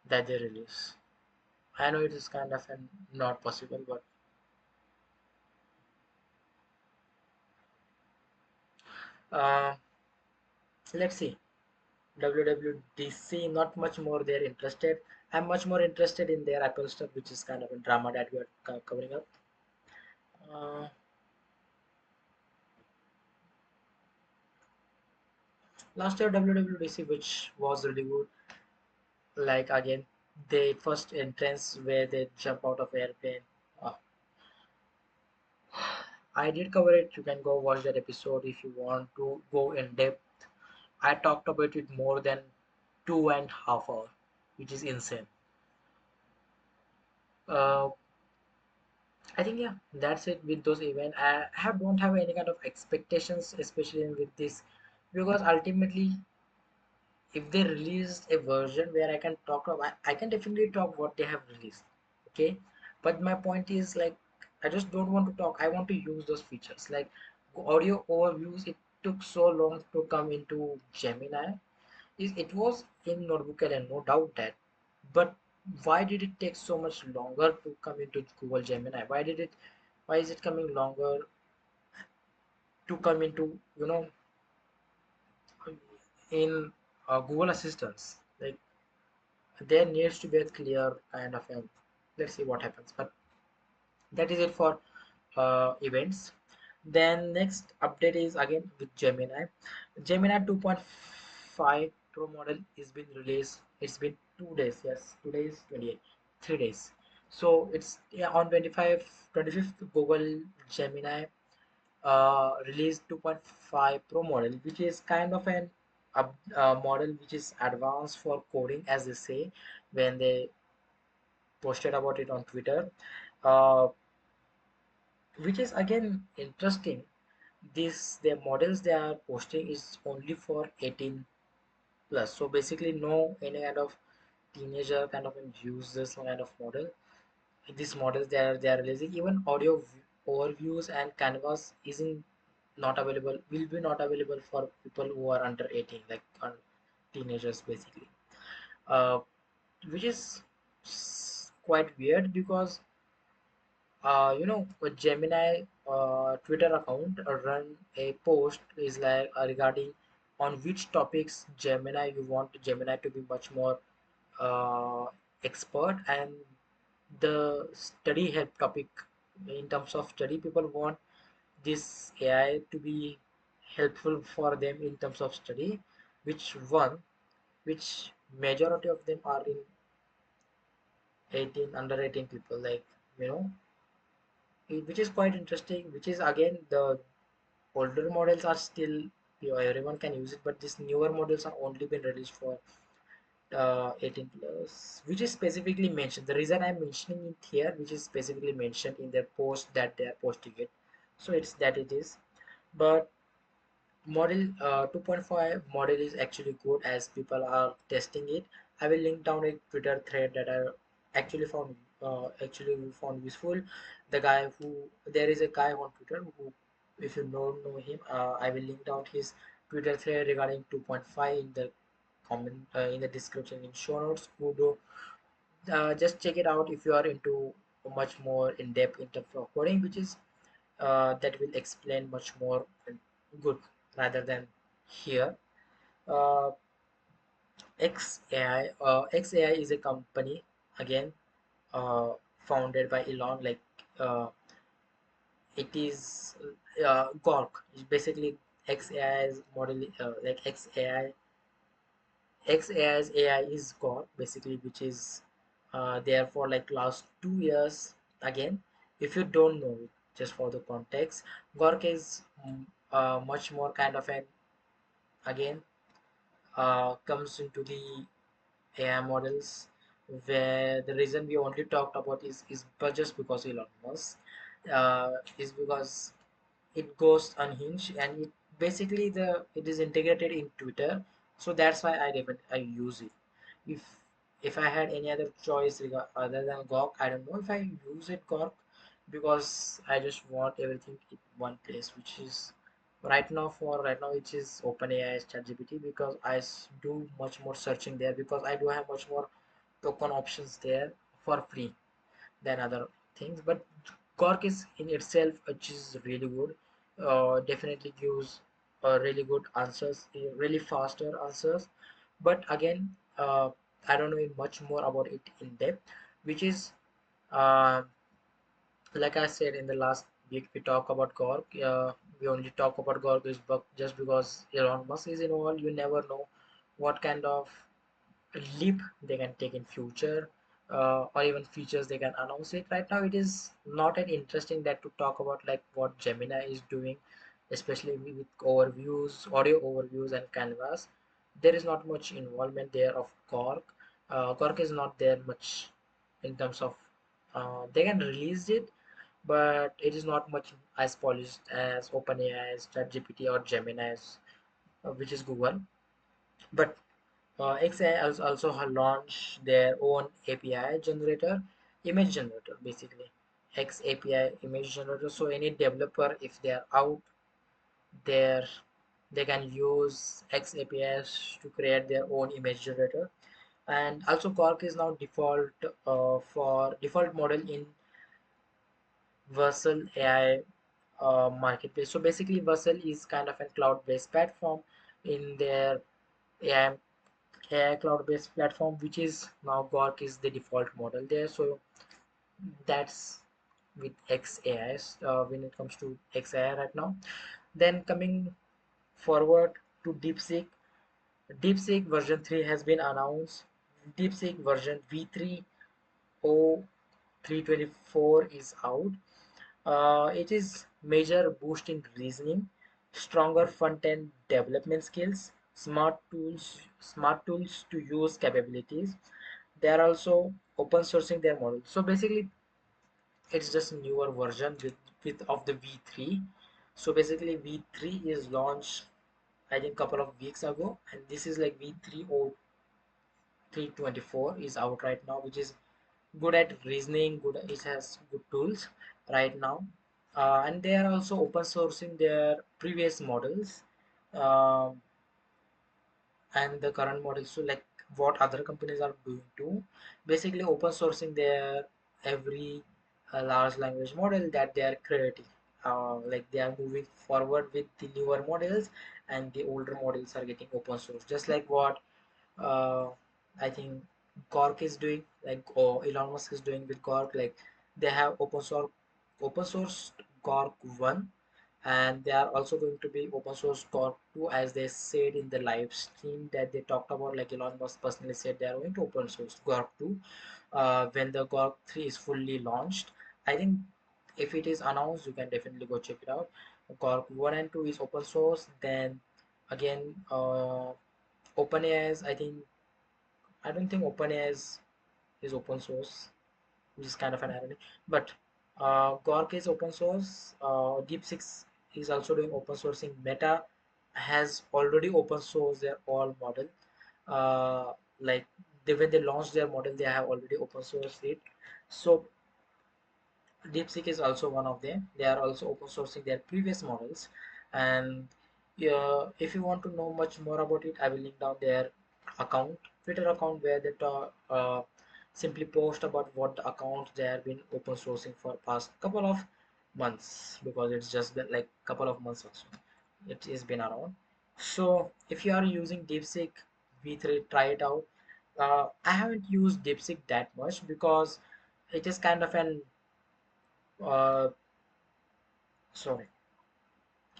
that they release. I know it is kind of not possible, but uh, let's see. WWDC, not much more they're interested. I'm much more interested in their Apple stuff, which is kind of a drama that we are covering up. Uh, Last year WWDC, which was really good. Like again, the first entrance where they jump out of airplane. Uh, I did cover it. You can go watch that episode if you want to go in depth. I talked about it more than 2.5 hours, which is insane. Uh, I think yeah, that's it with those events. Don't have any kind of expectations, especially with this, because ultimately, if they released a version where I can talk about, I can definitely talk what they have released. Okay, but my point is like I just don't want to talk. I want to use those features like audio overviews. It took so long to come into Gemini. It was in Notebook and no doubt that, but why did it take so much longer to come into Google Gemini? Why is it coming longer to come into in Google Assistants? Like there needs to be a clear kind of a, let's see what happens. But that is it for events. Then next update is again with Gemini. Gemini 2.5 Pro model is been released. It's been 2 days. Yes, today is 28, 3 days. So it's yeah, on 25th Google Gemini released 2.5 Pro model, which is kind of an model which is advanced for coding, as they say when they posted about it on Twitter. Uh, which is again interesting. This the models they are posting is only for 18 plus. So basically, no any kind of teenager kind of use this kind of model. These models they are releasing even audio overviews and canvas isn't not available. Will be not available for people who are under 18, like teenagers basically. Uh, which is quite weird because a Gemini Twitter account run a post is like regarding on which topics Gemini you want Gemini to be much more uh, expert, and the study help topic in terms of study people want this AI to be helpful for them in terms of study, which one which majority of them are in 18 under 18 people, like you know which is quite interesting, which is again the older models are still everyone can use it, but these newer models are only been released for 18 plus, which is specifically mentioned. The reason I'm mentioning it here, which is specifically mentioned in their post that they are posting it, so it's that it is. But model 2.5 model is actually good as people are testing it. I will link down a Twitter thread that I actually found useful. The guy who There is a guy on Twitter who, if you don't know him, I will link down his Twitter thread regarding 2.5 in the comment in the description in show notes. Who do Just check it out if you are into much more in depth in terms of coding, which is that will explain much more good rather than here. Uh, XAI is a company again uh, founded by Elon. Like it is Gork. It's basically XAI's model, like XAI's AI is Gork basically, which is there for like last 2 years. Again, if you don't know it, just for the context, Gork is much more kind of an again comes into the AI models, where the reason we only talked about is but just because Elon Musk is because it goes unhinged, and it basically the it is integrated in Twitter, so that's why I use it. If I had any other choice other than Gawk, I don't know if I use it Gawk, because I just want everything in one place, which is right now which is OpenAI's ChatGPT, because do much more searching there, because I do have much more token options there for free than other things. But Cork is in itself, which is really good. Definitely gives really good answers, really faster answers. But again, I don't know much more about it in depth, which is uh, like I said in the last week, we talk about Gork. We only talk about Gork is just because Elon Musk is involved. You never know what kind of leap they can take in future, or even features they can announce it. Right now it is not an interesting that to talk about like what Gemini is doing, especially with overviews, audio overviews and canvas. There is not much involvement there of Cork. Cork is not there much in terms of they can release it, but it is not much as polished as OpenAI's ChatGPT or Gemini's, which is Google. But XAI has also launched their own API generator, image generator basically. X API image generator. So any developer, if they are out there, they can use X APIs to create their own image generator. And also Quark is now default for default model in Versal AI marketplace. So basically, Versal is kind of a cloud-based platform in their AI cloud-based platform, which is now Gork is the default model there. So that's with XAIs when it comes to XAI right now. Then coming forward to Deepseek, Deepseek version 3 has been announced. Deepseek version V3-0324 is out. It is major boost in reasoning, stronger front-end development skills, smart tools to use capabilities. They are also open sourcing their model. So basically, it's just a newer version with of the V3. So basically, V3 is launched I think couple of weeks ago, and this is like V3-0324 is out right now, which is good at reasoning. Good, it has good tools right now, and they are also open sourcing their previous models um, and the current models. So like what other companies are doing too, basically open sourcing their every large language model that they are creating. Like they are moving forward with the newer models, and the older models are getting open source, just like what uh, I think Gork is doing, like, or Elon Musk is doing with Gork. Like they have open sourced Gork 1, and they are also going to be open source Gork 2, as they said in the live stream that they talked about. Like Elon Musk personally said they are going to open source Gork 2 when the Gork 3 is fully launched. I think if it is announced, you can definitely go check it out. Gork 1 and 2 is open source. Then again, OpenAI is, I don't think OpenAI is open source, which is kind of an irony. But Gork is open source. Deepseek is also doing open sourcing. Meta has already open sourced their all model. Uh, like when they launched their model, they have already open sourced it. So DeepSeek is also one of them. They are also open sourcing their previous models. And if you want to know much more about it, I will link down their account, Twitter account, where they talk, simply post about what the accounts they have been open sourcing for past couple of months, because it's just been like couple of months also. It has been around. So if you are using DeepSeek V3, try it out. I haven't used DeepSeek that much because it is kind of an uh, sorry,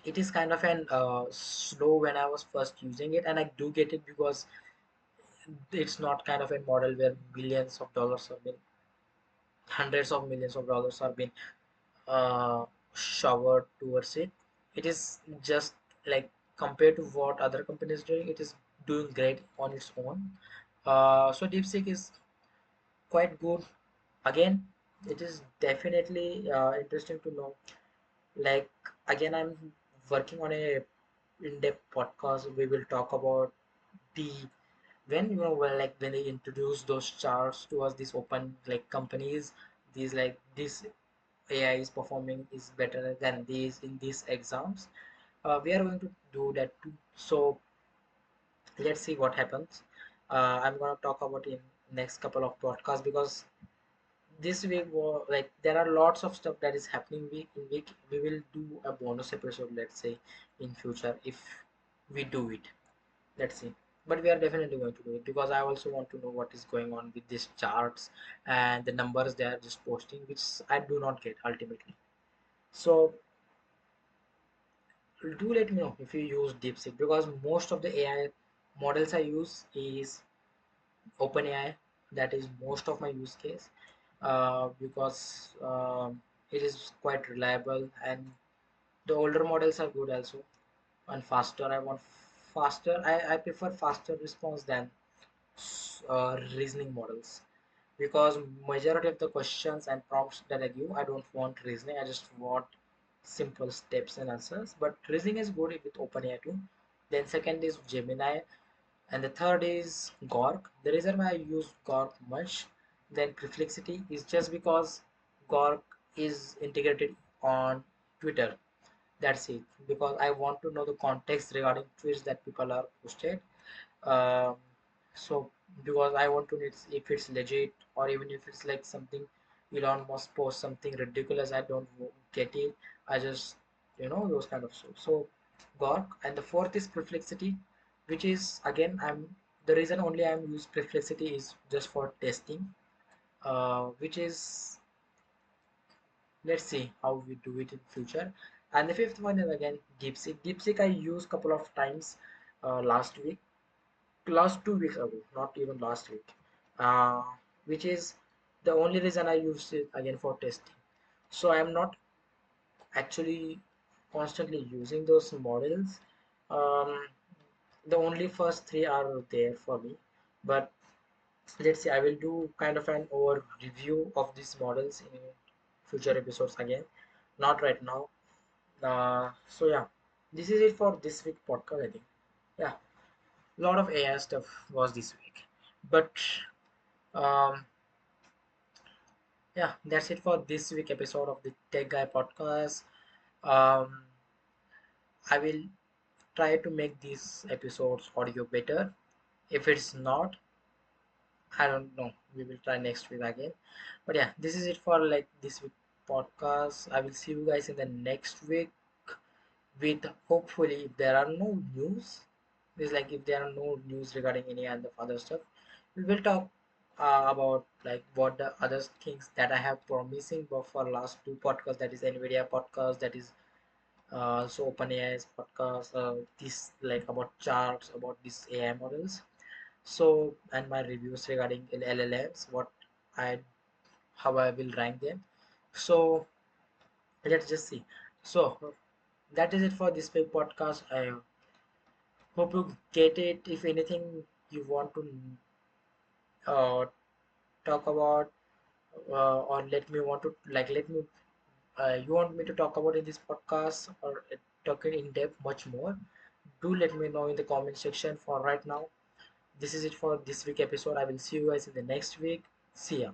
it is kind of an slow when I was first using it, and I do get it because it's not kind of a model where millions of dollars have been, hundreds of millions of dollars have been uh, showered towards it. It is just like, compared to what other companies doing, it is doing great on its own. So DeepSeek is quite good. Again, it is definitely interesting to know. Like, again, I'm working on a in-depth podcast. We will talk about the, when well, like when they introduce those charts to us, these open like companies, these like this AI is performing is better than these in these exams. We are going to do that too. So let's see what happens. I'm gonna talk about in next couple of podcasts, because this week like there are lots of stuff that is happening week in week. We will do a bonus episode, let's say, in future, if we do it. Let's see. But we are definitely going to do it, because I also want to know what is going on with these charts and the numbers they are just posting, which I do not get ultimately. So do let me know if you use DeepSeek, because most of the AI models I use is OpenAI. That is most of my use case, because it is quite reliable, and the older models are good also, and faster. I want faster. I prefer faster response than reasoning models, because majority of the questions and prompts that I give, I don't want reasoning. I just want simple steps and answers. But reasoning is good with OpenAI too. Then second is Gemini, and the third is Gork. The reason why I use Gork much than Perplexity is just because Gork is integrated on Twitter. That's it. Because I want to know the context regarding tweets that people are posted. Um, so because I want to know if it's legit, or even if it's like something Elon Musk post something ridiculous, I don't get it. I just, those kind of stuff. So Gork, and the fourth is Perplexity, which is again, the reason only I'm use Perplexity is just for testing. Which is, let's see how we do it in future. And the fifth one is again DeepSeek. DeepSeek I used couple of times last week, last 2 weeks ago, not even last week, uh, which is the only reason I used it again for testing. So I am not actually constantly using those models. Um, the only first three are there for me, but let's see. I will do kind of an overview of these models in future episodes again, not right now. So yeah, this is it for this week podcast. I think, yeah, a lot of AI stuff was this week, but um, yeah, that's it for this week episode of the Tech Guy Podcast. Um, I will try to make these episodes audio better. If it's not, I don't know. We will try next week again. But yeah, this is it for like this week podcast. I will see you guys in the next week with hopefully if there are no news. It's like if there are no news regarding any other stuff, we will talk about like what the other things that I have promising but for last two podcasts, that is NVIDIA podcast, that is so OpenAI's podcast, this like about charts about these AI models. So and my reviews regarding LLMs, what I how I will rank them. So let's just see. So that is it for this week podcast. I hope you get it. If anything you want to uh, talk about or let me you want me to talk about in this podcast or talk it in depth much more, do let me know in the comment section. For right now, this is it for this week episode. I will see you guys in the next week. See ya.